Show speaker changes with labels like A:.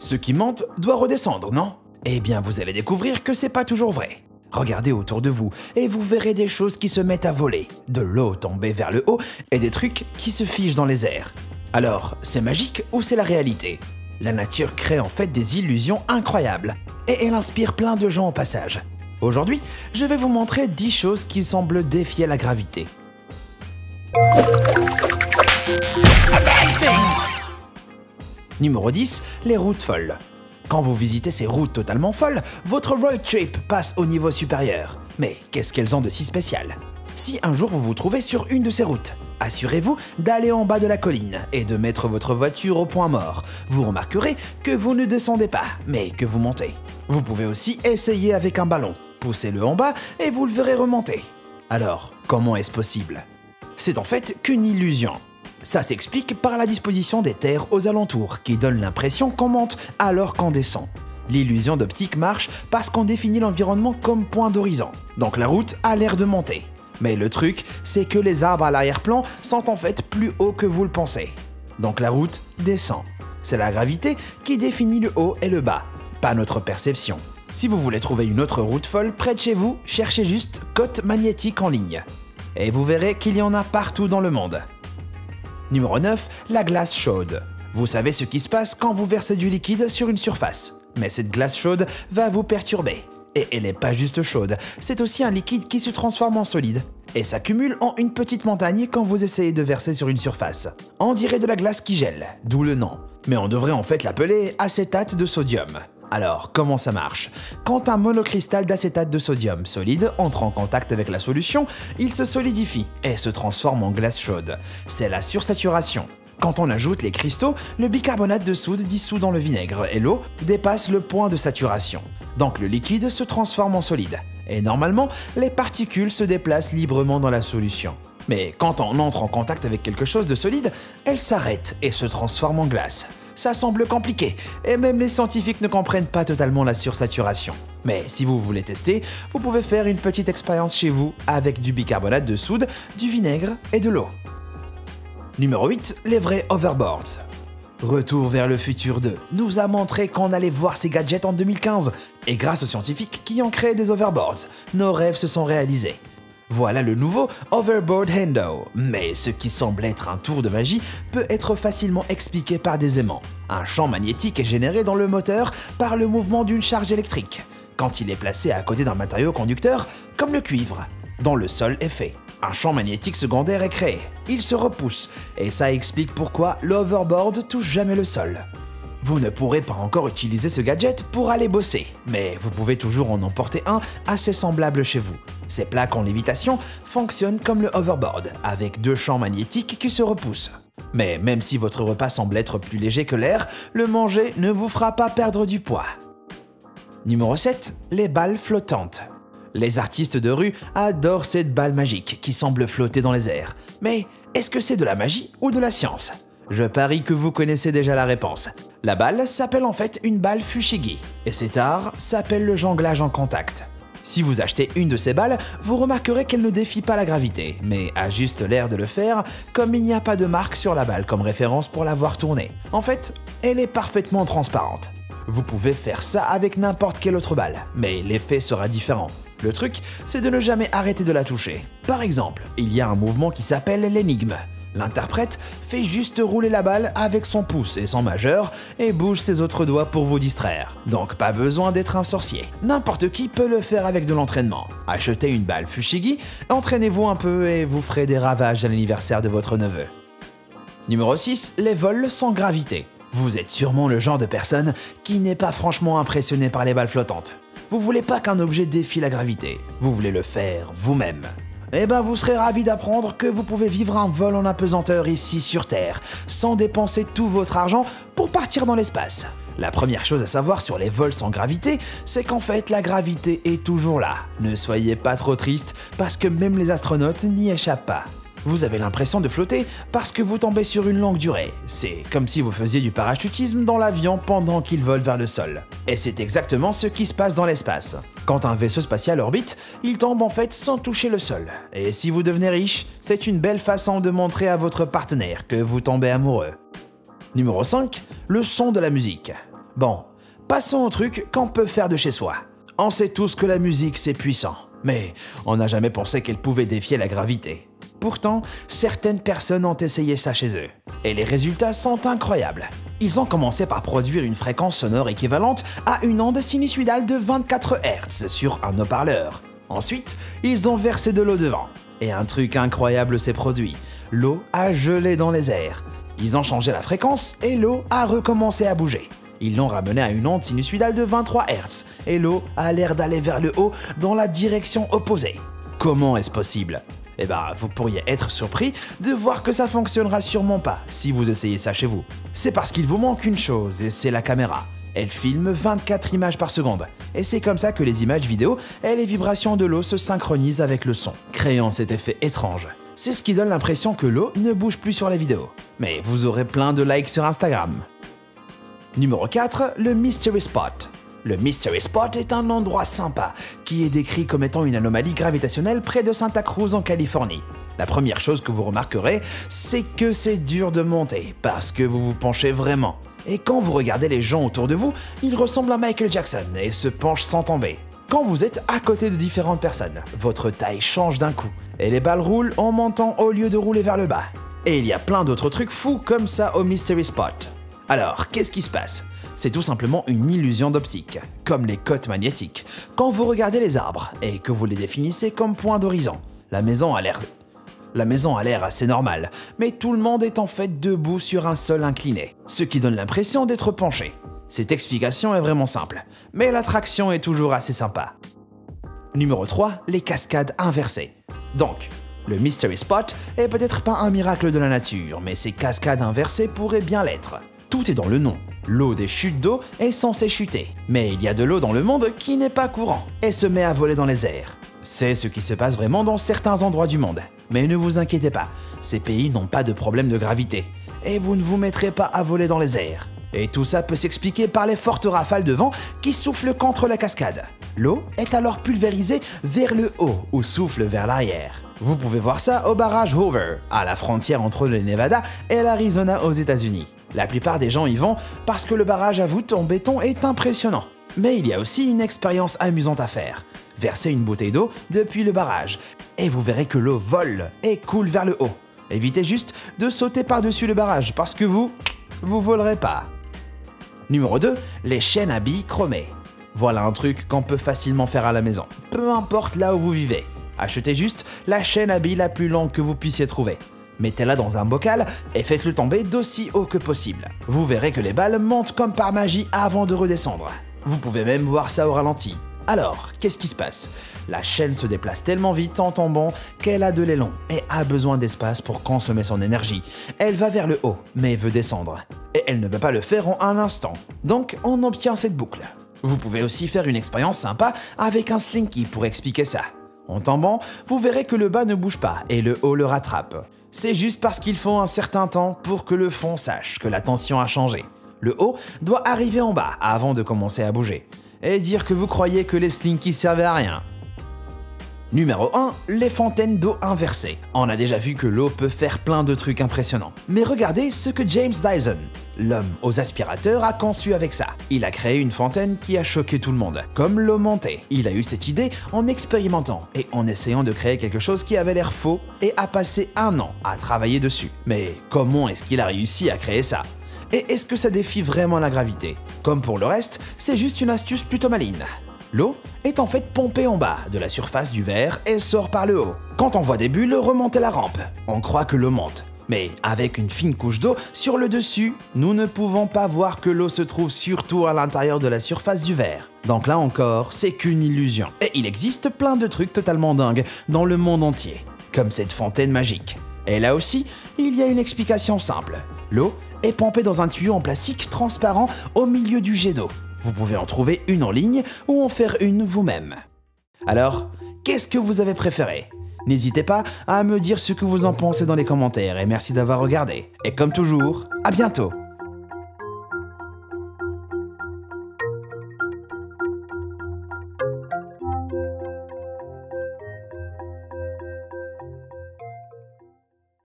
A: Ce qui monte doit redescendre, non? Eh bien, vous allez découvrir que c'est pas toujours vrai. Regardez autour de vous et vous verrez des choses qui se mettent à voler, de l'eau tomber vers le haut et des trucs qui se figent dans les airs. Alors, c'est magique ou c'est la réalité? La nature crée en fait des illusions incroyables et elle inspire plein de gens au passage. Aujourd'hui, je vais vous montrer 10 choses qui semblent défier la gravité. Numéro 10, les routes folles. Quand vous visitez ces routes totalement folles, votre road trip passe au niveau supérieur. Mais qu'est-ce qu'elles ont de si spécial? Si un jour vous vous trouvez sur une de ces routes, assurez-vous d'aller en bas de la colline et de mettre votre voiture au point mort. Vous remarquerez que vous ne descendez pas, mais que vous montez. Vous pouvez aussi essayer avec un ballon. Poussez-le en bas et vous le verrez remonter. Alors, comment est-ce possible? C'est en fait qu'une illusion. Ça s'explique par la disposition des terres aux alentours qui donne l'impression qu'on monte alors qu'on descend. L'illusion d'optique marche parce qu'on définit l'environnement comme point d'horizon. Donc la route a l'air de monter. Mais le truc, c'est que les arbres à l'arrière-plan sont en fait plus hauts que vous le pensez. Donc la route descend. C'est la gravité qui définit le haut et le bas, pas notre perception. Si vous voulez trouver une autre route folle près de chez vous, cherchez juste côte magnétique en ligne. Et vous verrez qu'il y en a partout dans le monde. Numéro 9, la glace chaude. Vous savez ce qui se passe quand vous versez du liquide sur une surface. Mais cette glace chaude va vous perturber. Et elle n'est pas juste chaude, c'est aussi un liquide qui se transforme en solide. Et s'accumule en une petite montagne quand vous essayez de verser sur une surface. On dirait de la glace qui gèle, d'où le nom. Mais on devrait en fait l'appeler acétate de sodium. Alors, comment ça marche? Quand un monocristal d'acétate de sodium solide entre en contact avec la solution, il se solidifie et se transforme en glace chaude. C'est la sursaturation. Quand on ajoute les cristaux, le bicarbonate de soude dissous dans le vinaigre et l'eau dépasse le point de saturation. Donc le liquide se transforme en solide. Et normalement, les particules se déplacent librement dans la solution. Mais quand on entre en contact avec quelque chose de solide, elle s'arrête et se transforme en glace. Ça semble compliqué, et même les scientifiques ne comprennent pas totalement la sursaturation. Mais si vous voulez tester, vous pouvez faire une petite expérience chez vous avec du bicarbonate de soude, du vinaigre et de l'eau. Numéro 8, les vrais hoverboards. Retour vers le futur 2 nous a montré qu'on allait voir ces gadgets en 2015, et grâce aux scientifiques qui ont créé des hoverboards, nos rêves se sont réalisés. Voilà le nouveau Hoverboard Hendo, mais ce qui semble être un tour de magie peut être facilement expliqué par des aimants. Un champ magnétique est généré dans le moteur par le mouvement d'une charge électrique, quand il est placé à côté d'un matériau conducteur, comme le cuivre, dont le sol est fait. Un champ magnétique secondaire est créé, il se repousse, et ça explique pourquoi l'hoverboard touche jamais le sol. Vous ne pourrez pas encore utiliser ce gadget pour aller bosser, mais vous pouvez toujours en emporter un assez semblable chez vous. Ces plaques en lévitation fonctionnent comme le hoverboard, avec 2 champs magnétiques qui se repoussent. Mais même si votre repas semble être plus léger que l'air, le manger ne vous fera pas perdre du poids. Numéro 7, les balles flottantes. Les artistes de rue adorent cette balle magique qui semble flotter dans les airs. Mais est-ce que c'est de la magie ou de la science? Je parie que vous connaissez déjà la réponse. La balle s'appelle en fait une balle fushigi, et cet art s'appelle le jonglage en contact. Si vous achetez une de ces balles, vous remarquerez qu'elle ne défie pas la gravité, mais a juste l'air de le faire, comme il n'y a pas de marque sur la balle comme référence pour la voir tourner. En fait, elle est parfaitement transparente. Vous pouvez faire ça avec n'importe quelle autre balle, mais l'effet sera différent. Le truc, c'est de ne jamais arrêter de la toucher. Par exemple, il y a un mouvement qui s'appelle l'énigme. L'interprète fait juste rouler la balle avec son pouce et son majeur et bouge ses autres doigts pour vous distraire. Donc pas besoin d'être un sorcier. N'importe qui peut le faire avec de l'entraînement. Achetez une balle fushigi, entraînez-vous un peu et vous ferez des ravages à l'anniversaire de votre neveu. Numéro 6, les vols sans gravité. Vous êtes sûrement le genre de personne qui n'est pas franchement impressionné par les balles flottantes. Vous voulez pas qu'un objet défie la gravité, vous voulez le faire vous-même. Eh ben vous serez ravi d'apprendre que vous pouvez vivre un vol en apesanteur ici sur Terre, sans dépenser tout votre argent pour partir dans l'espace. La première chose à savoir sur les vols sans gravité, c'est qu'en fait la gravité est toujours là. Ne soyez pas trop triste, parce que même les astronautes n'y échappent pas. Vous avez l'impression de flotter parce que vous tombez sur une longue durée. C'est comme si vous faisiez du parachutisme dans l'avion pendant qu'il vole vers le sol. Et c'est exactement ce qui se passe dans l'espace. Quand un vaisseau spatial orbite, il tombe en fait sans toucher le sol. Et si vous devenez riche, c'est une belle façon de montrer à votre partenaire que vous tombez amoureux. Numéro 5, le son de la musique. Bon, passons au truc qu'on peut faire de chez soi. On sait tous que la musique c'est puissant, mais on n'a jamais pensé qu'elle pouvait défier la gravité. Pourtant, certaines personnes ont essayé ça chez eux, et les résultats sont incroyables. Ils ont commencé par produire une fréquence sonore équivalente à une onde sinusoïdale de 24 Hz sur un haut-parleur. Ensuite, ils ont versé de l'eau devant, et un truc incroyable s'est produit. L'eau a gelé dans les airs. Ils ont changé la fréquence, et l'eau a recommencé à bouger. Ils l'ont ramené à une onde sinusoïdale de 23 Hz, et l'eau a l'air d'aller vers le haut dans la direction opposée. Comment est-ce possible ? Eh ben, vous pourriez être surpris de voir que ça fonctionnera sûrement pas si vous essayez ça chez vous. C'est parce qu'il vous manque une chose, et c'est la caméra. Elle filme 24 images par seconde, et c'est comme ça que les images vidéo et les vibrations de l'eau se synchronisent avec le son, créant cet effet étrange. C'est ce qui donne l'impression que l'eau ne bouge plus sur la vidéo. Mais vous aurez plein de likes sur Instagram. Numéro 4, le Mystery Spot. Le Mystery Spot est un endroit sympa, qui est décrit comme étant une anomalie gravitationnelle près de Santa Cruz en Californie. La première chose que vous remarquerez, c'est que c'est dur de monter, parce que vous vous penchez vraiment. Et quand vous regardez les gens autour de vous, ils ressemblent à Michael Jackson et se penchent sans tomber. Quand vous êtes à côté de différentes personnes, votre taille change d'un coup, et les balles roulent en montant au lieu de rouler vers le bas. Et il y a plein d'autres trucs fous comme ça au Mystery Spot. Alors, qu'est-ce qui se passe ? C'est tout simplement une illusion d'optique, comme les côtes magnétiques. Quand vous regardez les arbres et que vous les définissez comme point d'horizon, la maison a l'air assez normale, mais tout le monde est en fait debout sur un sol incliné, ce qui donne l'impression d'être penché. Cette explication est vraiment simple, mais l'attraction est toujours assez sympa. Numéro 3, les cascades inversées. Donc, le Mystery Spot est peut-être pas un miracle de la nature, mais ces cascades inversées pourraient bien l'être. Tout est dans le nom. L'eau des chutes d'eau est censée chuter, mais il y a de l'eau dans le monde qui n'est pas courant et se met à voler dans les airs. C'est ce qui se passe vraiment dans certains endroits du monde. Mais ne vous inquiétez pas, ces pays n'ont pas de problème de gravité, et vous ne vous mettrez pas à voler dans les airs. Et tout ça peut s'expliquer par les fortes rafales de vent qui soufflent contre la cascade. L'eau est alors pulvérisée vers le haut ou souffle vers l'arrière. Vous pouvez voir ça au barrage Hoover, à la frontière entre le Nevada et l'Arizona aux États-Unis. La plupart des gens y vont parce que le barrage à voûte en béton est impressionnant. Mais il y a aussi une expérience amusante à faire. Versez une bouteille d'eau depuis le barrage et vous verrez que l'eau vole et coule vers le haut. Évitez juste de sauter par-dessus le barrage parce que vous volerez pas. Numéro 2, les chaînes à billes chromées. Voilà un truc qu'on peut facilement faire à la maison, peu importe là où vous vivez. Achetez juste la chaîne à billes la plus longue que vous puissiez trouver. Mettez-la dans un bocal et faites-le tomber d'aussi haut que possible. Vous verrez que les balles montent comme par magie avant de redescendre. Vous pouvez même voir ça au ralenti. Alors, qu'est-ce qui se passe? La chaîne se déplace tellement vite en tombant qu'elle a de l'élan et a besoin d'espace pour consommer son énergie. Elle va vers le haut, mais veut descendre. Et elle ne peut pas le faire en un instant. Donc, on obtient cette boucle. Vous pouvez aussi faire une expérience sympa avec un slinky pour expliquer ça. En tombant, vous verrez que le bas ne bouge pas et le haut le rattrape. C'est juste parce qu'il faut un certain temps pour que le fond sache que la tension a changé. Le haut doit arriver en bas avant de commencer à bouger. Et dire que vous croyez que les slinkies servaient à rien. Numéro 1, les fontaines d'eau inversées. On a déjà vu que l'eau peut faire plein de trucs impressionnants. Mais regardez ce que James Dyson, l'homme aux aspirateurs, a conçu avec ça. Il a créé une fontaine qui a choqué tout le monde, comme l'eau montée. Il a eu cette idée en expérimentant et en essayant de créer quelque chose qui avait l'air faux et a passé 1 an à travailler dessus. Mais comment est-ce qu'il a réussi à créer ça ? Et est-ce que ça défie vraiment la gravité? Comme pour le reste, c'est juste une astuce plutôt maligne. L'eau est en fait pompée en bas de la surface du verre et sort par le haut. Quand on voit des bulles remonter la rampe, on croit que l'eau monte. Mais avec une fine couche d'eau sur le dessus, nous ne pouvons pas voir que l'eau se trouve surtout à l'intérieur de la surface du verre. Donc là encore, c'est qu'une illusion. Et il existe plein de trucs totalement dingues dans le monde entier, comme cette fontaine magique. Et là aussi, il y a une explication simple. L'eau est pompée dans un tuyau en plastique transparent au milieu du jet d'eau. Vous pouvez en trouver une en ligne ou en faire une vous-même. Alors, qu'est-ce que vous avez préféré? N'hésitez pas à me dire ce que vous en pensez dans les commentaires et merci d'avoir regardé. Et comme toujours, à bientôt!